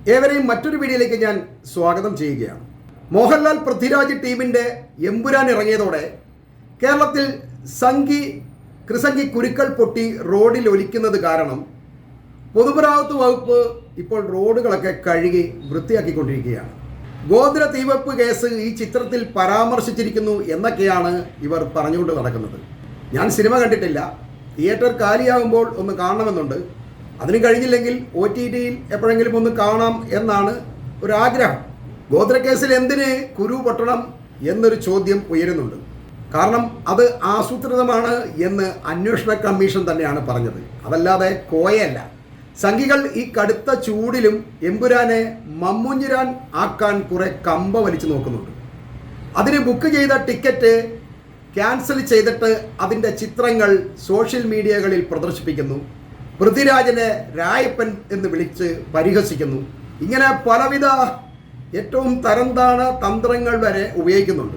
ഏവരെയും മറ്റൊരു വീഡിയോയിലേക്ക് ഞാൻ സ്വാഗതം ചെയ്യുകയാണ്. മോഹൻലാൽ പൃഥ്വിരാജ് ടീമിൻ്റെ എമ്പുരാൻ ഇറങ്ങിയതോടെ കേരളത്തിൽ കൃസംഗി കുരുക്കൾ പൊട്ടി റോഡിൽ ഒലിക്കുന്നത് കാരണം പൊതുമരാമത്ത് വകുപ്പ് ഇപ്പോൾ റോഡുകളൊക്കെ കഴുകി വൃത്തിയാക്കിക്കൊണ്ടിരിക്കുകയാണ്. ഗോദ്ര തീവെപ്പ് കേസ് ഈ ചിത്രത്തിൽ പരാമർശിച്ചിരിക്കുന്നു എന്നൊക്കെയാണ് ഇവർ പറഞ്ഞുകൊണ്ട് നടക്കുന്നത്. ഞാൻ സിനിമ കണ്ടിട്ടില്ല, തിയേറ്റർ കാലിയാകുമ്പോൾ ഒന്ന് കാണണമെന്നുണ്ട്. അതിന് കഴിഞ്ഞില്ലെങ്കിൽ OTTയിൽ എപ്പോഴെങ്കിലും ഒന്ന് കാണാം എന്നാണ് ഒരാഗ്രഹം. ഗോദ്ര കേസിൽ എന്തിന് കുരു പൊട്ടണം എന്നൊരു ചോദ്യം ഉയരുന്നുണ്ട്. കാരണം അത് ആസൂത്രിതമാണ് എന്ന് അന്വേഷണ കമ്മീഷൻ തന്നെയാണ് പറഞ്ഞത്, അതല്ലാതെ കോയല്ല. സംഘികൾ ഈ കടുത്ത ചൂടിലും എമ്പുരാനെ മമ്മുഞ്ഞിരാൻ ആക്കാൻ കുറെ കമ്പ വലിച്ചു നോക്കുന്നുണ്ട്. അതിന് ബുക്ക് ചെയ്ത ടിക്കറ്റ് ക്യാൻസൽ ചെയ്തിട്ട് അതിൻ്റെ ചിത്രങ്ങൾ സോഷ്യൽ മീഡിയകളിൽ പ്രദർശിപ്പിക്കുന്നു. പൃഥ്വിരാജിനെ രായപ്പൻ എന്ന് വിളിച്ച് പരിഹസിക്കുന്നു. ഇങ്ങനെ പലവിധ ഏറ്റവും തരംതാണ തന്ത്രങ്ങൾ വരെ ഉപയോഗിക്കുന്നുണ്ട്.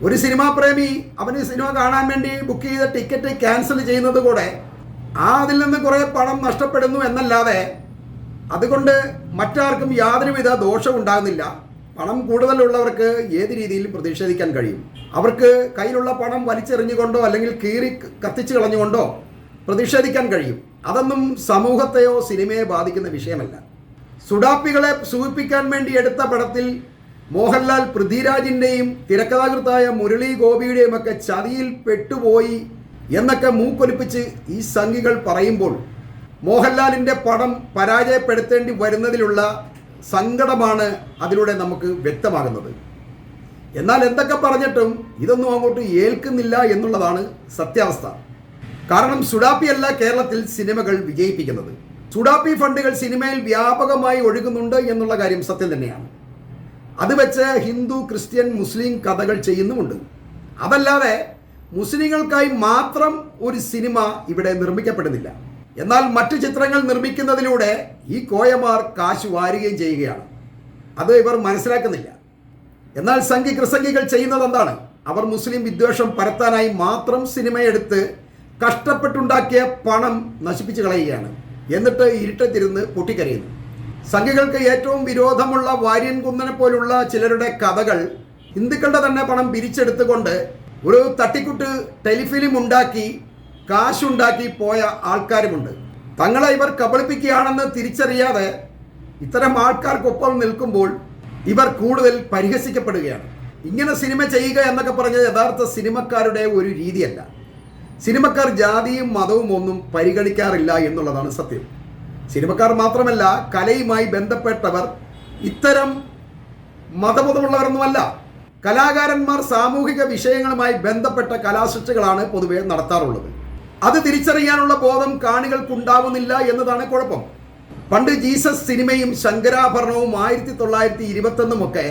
ഒരു സിനിമാ പ്രേമി അവന് സിനിമ കാണാൻ വേണ്ടി ബുക്ക് ചെയ്ത ടിക്കറ്റ് ക്യാൻസൽ ചെയ്യുന്നത് കൂടെ അതിൽ നിന്ന് കുറേ പണം നഷ്ടപ്പെടുന്നു എന്നല്ലാതെ അതുകൊണ്ട് മറ്റാർക്കും യാതൊരുവിധ ദോഷവും ഉണ്ടാകുന്നില്ല. പണം കൂടുതലുള്ളവർക്ക് ഏത് രീതിയിലും പ്രതിഷേധിക്കാൻ കഴിയും. അവർക്ക് കയ്യിലുള്ള പണം വലിച്ചെറിഞ്ഞുകൊണ്ടോ അല്ലെങ്കിൽ കീറി കത്തിച്ചു കളഞ്ഞുകൊണ്ടോ പ്രതിഷേധിക്കാൻ കഴിയും. അതൊന്നും സമൂഹത്തെയോ സിനിമയെ ബാധിക്കുന്ന വിഷയമല്ല. സുഡാപ്പികളെ സൂചിപ്പിക്കാൻ വേണ്ടി എടുത്ത പടത്തിൽ മോഹൻലാൽ പൃഥ്വിരാജിൻ്റെയും തിരക്കഥാകൃത്തായ മുരളി ഗോപിയുടെയും ഒക്കെ ചതിയിൽ പെട്ടുപോയി എന്നൊക്കെ മൂക്കൊലിപ്പിച്ച് ഈ സംഘികൾ പറയുമ്പോൾ മോഹൻലാലിൻ്റെ പടം പരാജയപ്പെടുത്തേണ്ടി വരുന്നതിലുള്ള സങ്കടമാണ് അതിലൂടെ നമുക്ക് വ്യക്തമാകുന്നത്. എന്നാൽ എന്തൊക്കെ പറഞ്ഞിട്ടും ഇതൊന്നും അങ്ങോട്ട് ഏൽക്കുന്നില്ല എന്നുള്ളതാണ് സത്യാവസ്ഥ. കാരണം സുഡാപ്പിയല്ല കേരളത്തിൽ സിനിമകൾ വിജയിപ്പിക്കുന്നത്. സുഡാപ്പി ഫണ്ടുകൾ സിനിമയിൽ വ്യാപകമായി ഒഴുകുന്നുണ്ട് എന്നുള്ള കാര്യം സത്യം തന്നെയാണ്. അത് വെച്ച് ഹിന്ദു, ക്രിസ്ത്യൻ, മുസ്ലിം കഥകൾ ചെയ്യുന്നുമുണ്ട്. അതല്ലാതെ മുസ്ലിങ്ങൾക്കായി മാത്രം ഒരു സിനിമ ഇവിടെ നിർമ്മിക്കപ്പെടുന്നില്ല. എന്നാൽ മറ്റു ചിത്രങ്ങൾ നിർമ്മിക്കുന്നതിലൂടെ ഈ കോയമാർ കാശ് വാരുകയും ചെയ്യുകയാണ്. അത് ഇവർ മനസ്സിലാക്കുന്നില്ല. എന്നാൽ കൃസംഗികൾ ചെയ്യുന്നത് എന്താണ്? അവർ മുസ്ലിം വിദ്വേഷം പരത്താനായി മാത്രം സിനിമയെടുത്ത് കഷ്ടപ്പെട്ടുണ്ടാക്കിയ പണം നശിപ്പിച്ചു കളയുകയാണ്. എന്നിട്ട് ഇരുട്ടത്തിരുന്ന് പൊട്ടിക്കരയുന്നു. സംഘികൾക്ക് ഏറ്റവും വിരോധമുള്ള വാര്യൻ കുന്നനെ പോലുള്ള ചിലരുടെ കഥകൾ ഹിന്ദുക്കളുടെ തന്നെ പണം പിരിച്ചെടുത്തുകൊണ്ട് ഒരു തട്ടിക്കുട്ട് ടെലിഫിലിം ഉണ്ടാക്കി കാശുണ്ടാക്കി പോയ ആൾക്കാരുമുണ്ട്. തങ്ങളെ ഇവർ കബളിപ്പിക്കുകയാണെന്ന് തിരിച്ചറിയാതെ ഇത്തരം ആൾക്കാർക്കൊപ്പം നിൽക്കുമ്പോൾ ഇവർ കൂടുതൽ പരിഹസിക്കപ്പെടുകയാണ്. ഇങ്ങനെ സിനിമ ചെയ്യുക എന്നൊക്കെ പറഞ്ഞത് യഥാർത്ഥ സിനിമക്കാരുടെ ഒരു രീതിയല്ല. സിനിമക്കാർ ജാതിയും മതവും ഒന്നും പരിഗണിക്കാറില്ല എന്നുള്ളതാണ് സത്യം. സിനിമക്കാർ മാത്രമല്ല, കലയുമായി ബന്ധപ്പെട്ടവർ ഇത്തരം മതബോധമുള്ളവരൊന്നുമല്ല. കലാകാരന്മാർ സാമൂഹിക വിഷയങ്ങളുമായി ബന്ധപ്പെട്ട കലാസൃഷ്ടികളാണ് പൊതുവെ നടത്താറുള്ളത്. അത് തിരിച്ചറിയാനുള്ള ബോധം കാണികൾക്കുണ്ടാവുന്നില്ല എന്നതാണ് കുഴപ്പം. പണ്ട് ജീസസ് സിനിമയും ശങ്കരാഭരണവും 1921 ഒക്കെ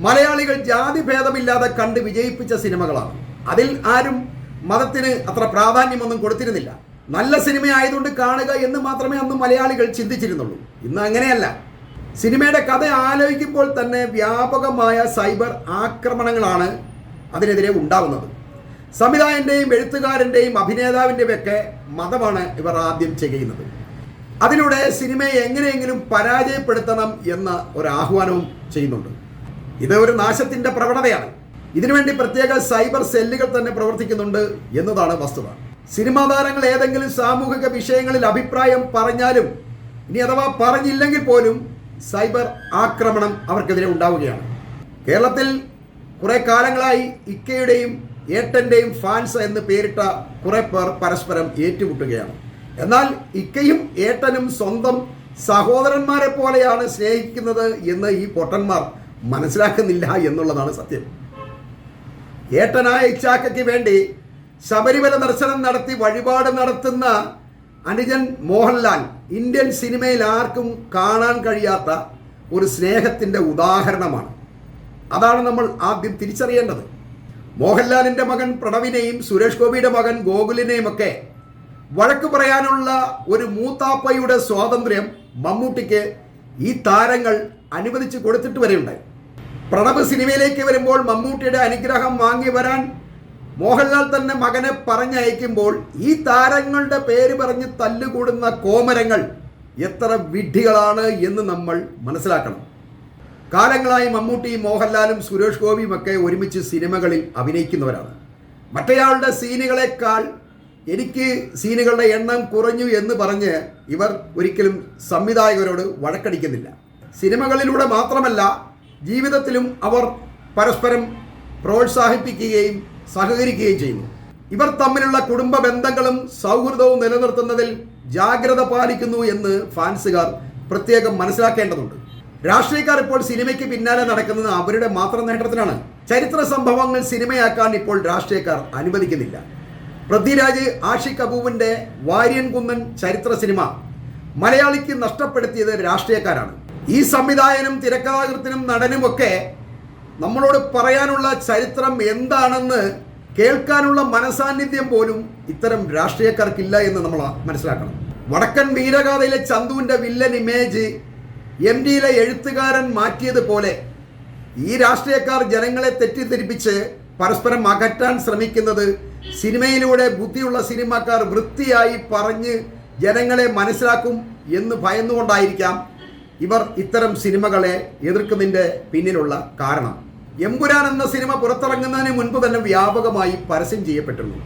മലയാളികൾ ജാതി ഭേദമില്ലാതെ കണ്ട് വിജയിപ്പിച്ച സിനിമകളാണ്. അതിൽ ആരും മതത്തിന് അത്ര പ്രാധാന്യമൊന്നും കൊടുത്തിരുന്നില്ല. നല്ല സിനിമ ആയതുകൊണ്ട് കാണുക എന്ന് മാത്രമേ അന്ന് മലയാളികൾ ചിന്തിച്ചിരുന്നുള്ളൂ. ഇന്ന് അങ്ങനെയല്ല. സിനിമയുടെ കഥ ആലോചിക്കുമ്പോൾ തന്നെ വ്യാപകമായ സൈബർ ആക്രമണങ്ങളാണ് അതിനെതിരെ ഉണ്ടാകുന്നത്. സംവിധായകൻ്റെയും എഴുത്തുകാരൻ്റെയും അഭിനേതാവിൻ്റെയും ഒക്കെ മതമാണ് ഇവർ ആദ്യം ചെയ്യുന്നത്. അതിലൂടെ സിനിമയെ എങ്ങനെയെങ്കിലും പരാജയപ്പെടുത്തണം എന്ന ഒരു ആഹ്വാനവും ചെയ്യുന്നുണ്ട്. ഇത് ഒരു നാശത്തിൻ്റെ പ്രവണതയാണ്. ഇതിനുവേണ്ടി പ്രത്യേക സൈബർ സെല്ലുകൾ തന്നെ പ്രവർത്തിക്കുന്നുണ്ട് എന്നതാണ് വസ്തുത. സിനിമാ താരങ്ങൾ ഏതെങ്കിലും സാമൂഹിക വിഷയങ്ങളിൽ അഭിപ്രായം പറഞ്ഞാലും ഇനി അഥവാ പറഞ്ഞില്ലെങ്കിൽ പോലും സൈബർ ആക്രമണം അവർക്കെതിരെ ഉണ്ടാവുകയാണ്. കേരളത്തിൽ കുറെ കാലങ്ങളായി ഇക്കയുടെയും ഏട്ടൻ്റെയും ഫാൻസ് എന്ന് പേരിട്ട കുറെ പേർ പരസ്പരം ഏറ്റുമുട്ടുകയാണ്. എന്നാൽ ഇക്കയും ഏട്ടനും സ്വന്തം സഹോദരന്മാരെ പോലെയാണ് സ്നേഹിക്കുന്നത് എന്ന് ഈ പൊട്ടന്മാർ മനസ്സിലാക്കുന്നില്ല എന്നുള്ളതാണ് സത്യം. ഏട്ടനായ ഇച്ചാക്കയ്ക്ക് വേണ്ടി ശബരിമല ദർശനം നടത്തി വഴിപാട് നടത്തുന്ന അനുജൻ മോഹൻലാൽ ഇന്ത്യൻ സിനിമയിൽ ആർക്കും കാണാൻ കഴിയാത്ത ഒരു സ്നേഹത്തിൻ്റെ ഉദാഹരണമാണ്. അതാണ് നമ്മൾ ആദ്യം തിരിച്ചറിയേണ്ടത്. മോഹൻലാലിൻ്റെ മകൻ പ്രണവിനെയും സുരേഷ് ഗോപിയുടെ മകൻ ഗോകുലിനെയും ഒക്കെ വഴക്ക് പറയാനുള്ള ഒരു മൂത്താപ്പയുടെ സ്വാതന്ത്ര്യം മമ്മൂട്ടിക്ക് ഈ താരങ്ങൾ അനുവദിച്ചു കൊടുത്തിട്ട് വരെയുണ്ടായി. പ്രണവ് സിനിമയിലേക്ക് വരുമ്പോൾ മമ്മൂട്ടിയുടെ അനുഗ്രഹം വാങ്ങി വരാൻ മോഹൻലാൽ തന്നെ മകനെ പറഞ്ഞയക്കുമ്പോൾ ഈ താരങ്ങളുടെ പേര് പറഞ്ഞ് തല്ലുകൂടുന്ന കോമരങ്ങൾ എത്ര വിഡ്ഢികളാണ് എന്ന് നമ്മൾ മനസ്സിലാക്കണം. കാലങ്ങളായി മമ്മൂട്ടിയും മോഹൻലാലും സുരേഷ് ഗോപിയും ഒക്കെ ഒരുമിച്ച് സിനിമകളിൽ അഭിനയിക്കുന്നവരാണ്. മറ്റേയാളുടെ സീനുകളെക്കാൾ എനിക്ക് സീനുകളുടെ എണ്ണം കുറഞ്ഞു എന്ന് പറഞ്ഞ് ഇവർ ഒരിക്കലും സംവിധായകരോട് വഴക്കടിക്കുന്നില്ല. സിനിമകളിലൂടെ മാത്രമല്ല, ജീവിതത്തിലും അവർ പരസ്പരം പ്രോത്സാഹിപ്പിക്കുകയും സഹകരിക്കുകയും ചെയ്യുന്നു. ഇവർ തമ്മിലുള്ള കുടുംബ ബന്ധങ്ങളും സൗഹൃദവും നിലനിർത്തുന്നതിൽ ജാഗ്രത പാലിക്കുന്നു എന്ന് ഫാൻസുകാർ പ്രത്യേകം മനസ്സിലാക്കേണ്ടതുണ്ട്. രാഷ്ട്രീയക്കാർ ഇപ്പോൾ സിനിമയ്ക്ക് പിന്നാലെ നടക്കുന്നത് അവരുടെ മാത്രം നേട്ടത്തിനാണ്. ചരിത്ര സംഭവങ്ങൾ സിനിമയാക്കാൻ ഇപ്പോൾ രാഷ്ട്രീയക്കാർ അനുവദിക്കുന്നില്ല. പൃഥ്വിരാജ്, ആഷിഖ് അബൂവിൻ്റെ വാര്യൻ കുന്നൻ ചരിത്ര സിനിമ മലയാളിക്ക് നഷ്ടപ്പെടുത്തിയത് രാഷ്ട്രീയക്കാരാണ്. ഈ സംവിധായകനും തിരക്കഥാകൃത്തിനും നടനുമൊക്കെ നമ്മളോട് പറയാനുള്ള ചരിത്രം എന്താണെന്ന് കേൾക്കാനുള്ള മനസാന്നിധ്യം പോലും ഇത്തരം രാഷ്ട്രീയക്കാർക്കില്ല എന്ന് നമ്മൾ മനസ്സിലാക്കണം. വടക്കൻ വീരഗാഥയിലെ ചന്തുവിൻ്റെ വില്ലൻ ഇമേജ് MDയിലെ എഴുത്തുകാരൻ മാറ്റിയതുപോലെ ഈ രാഷ്ട്രീയക്കാർ ജനങ്ങളെ തെറ്റിദ്ധരിപ്പിച്ച് പരസ്പരം അകറ്റാൻ ശ്രമിക്കുന്നത് സിനിമയിലൂടെ ബുദ്ധിയുള്ള സിനിമാക്കാർ വൃത്തിയായി പറഞ്ഞ് ജനങ്ങളെ മനസ്സിലാക്കും എന്ന് ഭയന്നുകൊണ്ടായിരിക്കാം ഇവർ ഇത്തരം സിനിമകളെ എതിർക്കുന്നതിൻ്റെ പിന്നിലുള്ള കാരണം. എമ്പുരാൻ എന്ന സിനിമ പുറത്തിറങ്ങുന്നതിന് മുൻപ് തന്നെ വ്യാപകമായി പരസ്യം ചെയ്യപ്പെട്ടിരുന്നു.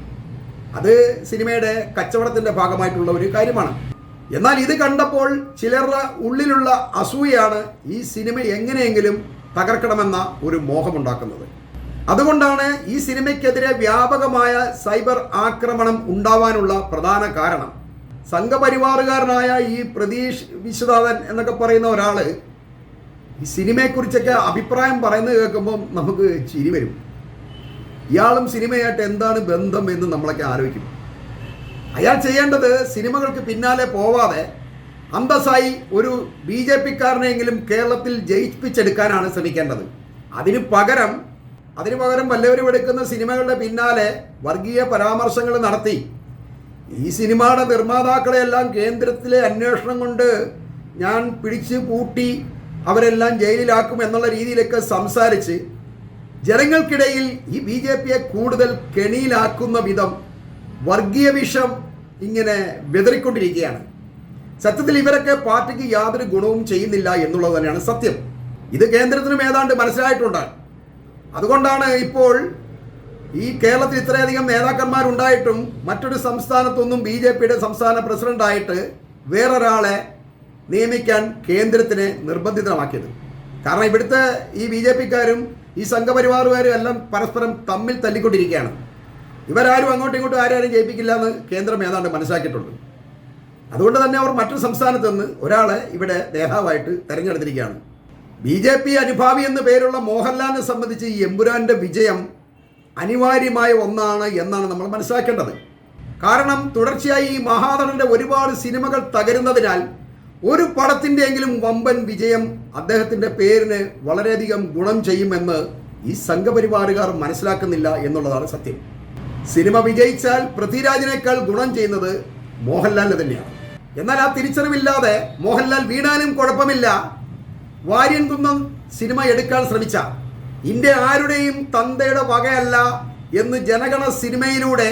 അത് സിനിമയുടെ കച്ചവടത്തിൻ്റെ ഭാഗമായിട്ടുള്ള ഒരു കാര്യമാണ്. എന്നാൽ ഇത് കണ്ടപ്പോൾ ചിലരുടെ ഉള്ളിലുള്ള അസൂയാണ് ഈ സിനിമ എങ്ങനെയെങ്കിലും തകർക്കണമെന്ന ഒരു മോഹമുണ്ടാക്കുന്നത്. അതുകൊണ്ടാണ് ഈ സിനിമയ്ക്കെതിരെ വ്യാപകമായ സൈബർ ആക്രമണം ഉണ്ടാവാനുള്ള പ്രധാന കാരണം. സംഘപരിവാറുകാരനായ ഈ പ്രതീഷ് വിശ്വനാഥൻ എന്നൊക്കെ പറയുന്ന ഒരാൾ ഈ സിനിമയെക്കുറിച്ചൊക്കെ അഭിപ്രായം പറയുന്നത് കേൾക്കുമ്പോൾ നമുക്ക് ചിരി വരും. ഇയാളും സിനിമയായിട്ട് എന്താണ് ബന്ധം എന്ന് നമ്മളൊക്കെ ആലോചിക്കും. അയാൾ ചെയ്യേണ്ടത് സിനിമകൾക്ക് പിന്നാലെ പോവാതെ അന്തസ്സായി ഒരു BJP-കാരനെങ്കിലും കേരളത്തിൽ ജയിപ്പിച്ചെടുക്കാനാണ് ശ്രമിക്കേണ്ടത്. അതിനു പകരം വല്ലവരും എടുക്കുന്ന സിനിമകളുടെ പിന്നാലെ വർഗീയ പരാമർശങ്ങൾ നടത്തി ഈ സിനിമയുടെ നിർമ്മാതാക്കളെയെല്ലാം കേന്ദ്രത്തിലെ അന്വേഷണം കൊണ്ട് ഞാൻ പിടിച്ച് പൂട്ടി അവരെല്ലാം ജയിലിലാക്കും എന്നുള്ള രീതിയിലൊക്കെ സംസാരിച്ച് ജനങ്ങൾക്കിടയിൽ ഈ BJP-യെ കൂടുതൽ കെണിയിലാക്കുന്ന വിധം വർഗീയ വിഷം ഇങ്ങനെ വിതറിക്കൊണ്ടിരിക്കുകയാണ്. സത്യത്തിൽ ഇവരൊക്കെ പാർട്ടിക്ക് യാതൊരു ഗുണവും ചെയ്യുന്നില്ല എന്നുള്ളത് തന്നെയാണ് സത്യം. ഇത് കേന്ദ്രത്തിനും ഏതാണ്ട് മനസ്സിലായിട്ടുണ്ട്. അതുകൊണ്ടാണ് ഇപ്പോൾ ഈ കേരളത്തിൽ ഇത്രയധികം നേതാക്കന്മാരുണ്ടായിട്ടും മറ്റൊരു സംസ്ഥാനത്തൊന്നും BJP-യുടെ സംസ്ഥാന പ്രസിഡന്റായിട്ട് വേറൊരാളെ നിയമിക്കാൻ കേന്ദ്രത്തിനെ നിർബന്ധിതമാക്കിയത്. കാരണം ഇവിടുത്തെ ഈ BJP-ക്കാരും ഈ സംഘപരിവാറുകാരും എല്ലാം പരസ്പരം തമ്മിൽ തല്ലിക്കൊണ്ടിരിക്കുകയാണ്. ഇവരാരും അങ്ങോട്ടും ഇങ്ങോട്ടും ആരും ജയിപ്പിക്കില്ല എന്ന് കേന്ദ്രം ഏതാണ്ട് മനസ്സിലാക്കിയിട്ടുണ്ട്. അതുകൊണ്ട് തന്നെ അവർ മറ്റൊരു സംസ്ഥാനത്ത് നിന്ന് ഒരാളെ ഇവിടെ നേതാവായിട്ട് തെരഞ്ഞെടുത്തിരിക്കുകയാണ്. BJP അനുഭാവി എന്ന് പേരുള്ള മോഹൻലാലിനെ സംബന്ധിച്ച് ഈ എമ്പുരാൻ്റെ വിജയം അനിവാര്യമായ ഒന്നാണ് എന്നാണ് നമ്മൾ മനസ്സിലാക്കേണ്ടത്. കാരണം തുടർച്ചയായി ഈ മഹാനടൻ്റെ ഒരുപാട് സിനിമകൾ തകരുന്നതിനാൽ ഒരു പടത്തിൻ്റെയെങ്കിലും വമ്പൻ വിജയം അദ്ദേഹത്തിൻ്റെ പേരിന് വളരെയധികം ഗുണം ചെയ്യുമെന്ന് ഈ സംഘപരിവാറുകാർ മനസ്സിലാക്കുന്നില്ല എന്നുള്ളതാണ് സത്യം. സിനിമ വിജയിച്ചാൽ പൃഥ്വിരാജിനേക്കാൾ ഗുണം ചെയ്യുന്നത് മോഹൻലാലിന് തന്നെയാണ്. എന്നാൽ ആ തിരിച്ചറിവില്ലാതെ മോഹൻലാൽ വീണാനും കുഴപ്പമില്ല, വാര്യൻ കുന്നം സിനിമ എടുക്കാൻ ശ്രമിച്ച ഇന്ത്യ ആരുടെയും തന്തയുടെ വകയല്ല എന്ന് ജനഗണ സിനിമയിലൂടെ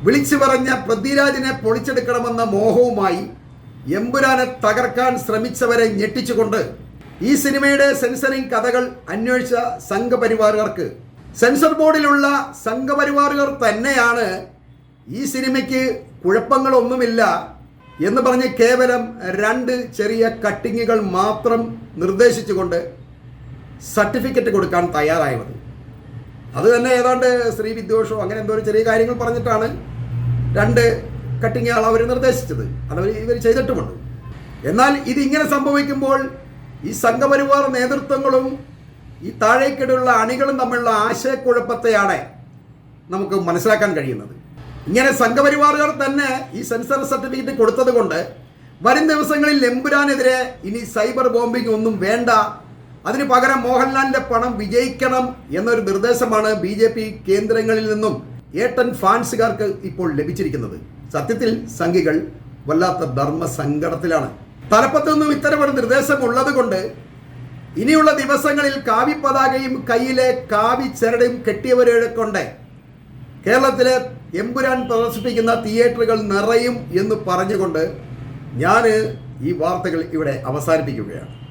വിളിച്ചു പറഞ്ഞ പൃഥ്വിരാജിനെ പൊളിച്ചെടുക്കണമെന്ന മോഹവുമായി എമ്പുരാനെ തകർക്കാൻ ശ്രമിച്ചവരെ ഞെട്ടിച്ചുകൊണ്ട് ഈ സിനിമയുടെ സെൻസറിങ് കഥകൾ അന്വേഷിച്ച സംഘപരിവാറുകാർക്ക് സെൻസർ ബോർഡിലുള്ള സംഘപരിവാറുകാർ തന്നെയാണ് ഈ സിനിമയ്ക്ക് കുഴപ്പങ്ങളൊന്നുമില്ല എന്ന് പറഞ്ഞ് കേവലം 2 ചെറിയ കട്ടിങ്ങുകൾ മാത്രം നിർദ്ദേശിച്ചുകൊണ്ട് സർട്ടിഫിക്കറ്റ് കൊടുക്കാൻ തയ്യാറായത്. അത് തന്നെ ഏതാണ്ട് ശ്രീവിദ്വേഷോ അങ്ങനെ എന്തോ ഒരു ചെറിയ കാര്യങ്ങൾ പറഞ്ഞിട്ടാണ് 2 കട്ടിങ്ങുകൾ അവർ നിർദ്ദേശിച്ചത്. അതവർ ഇവർ ചെയ്തിട്ടുമുണ്ട്. എന്നാൽ ഇതിങ്ങനെ സംഭവിക്കുമ്പോൾ ഈ സംഘപരിവാർ നേതൃത്വങ്ങളും ഈ താഴേക്കിടയുള്ള അണികളും തമ്മിലുള്ള ആശയക്കുഴപ്പത്തെയാണ് നമുക്ക് മനസ്സിലാക്കാൻ കഴിയുന്നത്. ഇങ്ങനെ സംഘപരിവാറുകാർ തന്നെ ഈ സെൻസർ സർട്ടിഫിക്കറ്റ് കൊടുത്തത് കൊണ്ട് വരും ദിവസങ്ങളിൽ എമ്പുരാനെതിരെ ഇനി സൈബർ ബോംബിംഗ് ഒന്നും വേണ്ട, അതിന് പകരം മോഹൻലാലിൻ്റെ പണം വിജയിക്കണം എന്നൊരു നിർദ്ദേശമാണ് BJP കേന്ദ്രങ്ങളിൽ നിന്നും ഏട്ടൻ ഫാൻസുകാർക്ക് ഇപ്പോൾ ലഭിച്ചിരിക്കുന്നത്. സത്യത്തിൽ സംഘികൾ വല്ലാത്ത ധർമ്മസങ്കടത്തിലാണ്. തലപ്പത്തു നിന്നും ഇത്തരമൊരു നിർദ്ദേശമുള്ളത് കൊണ്ട് ഇനിയുള്ള ദിവസങ്ങളിൽ കാവി പതാകയും കയ്യിലെ കാവി ചരടും കെട്ടിയവരെ കൊണ്ട് കേരളത്തിലെ എമ്പുരാൻ പ്രദർശിപ്പിക്കുന്ന തിയേറ്ററുകൾ നിറയും എന്ന് പറഞ്ഞുകൊണ്ട് ഞാൻ ഈ വാർത്തകൾ ഇവിടെ അവസാനിപ്പിക്കുകയാണ്.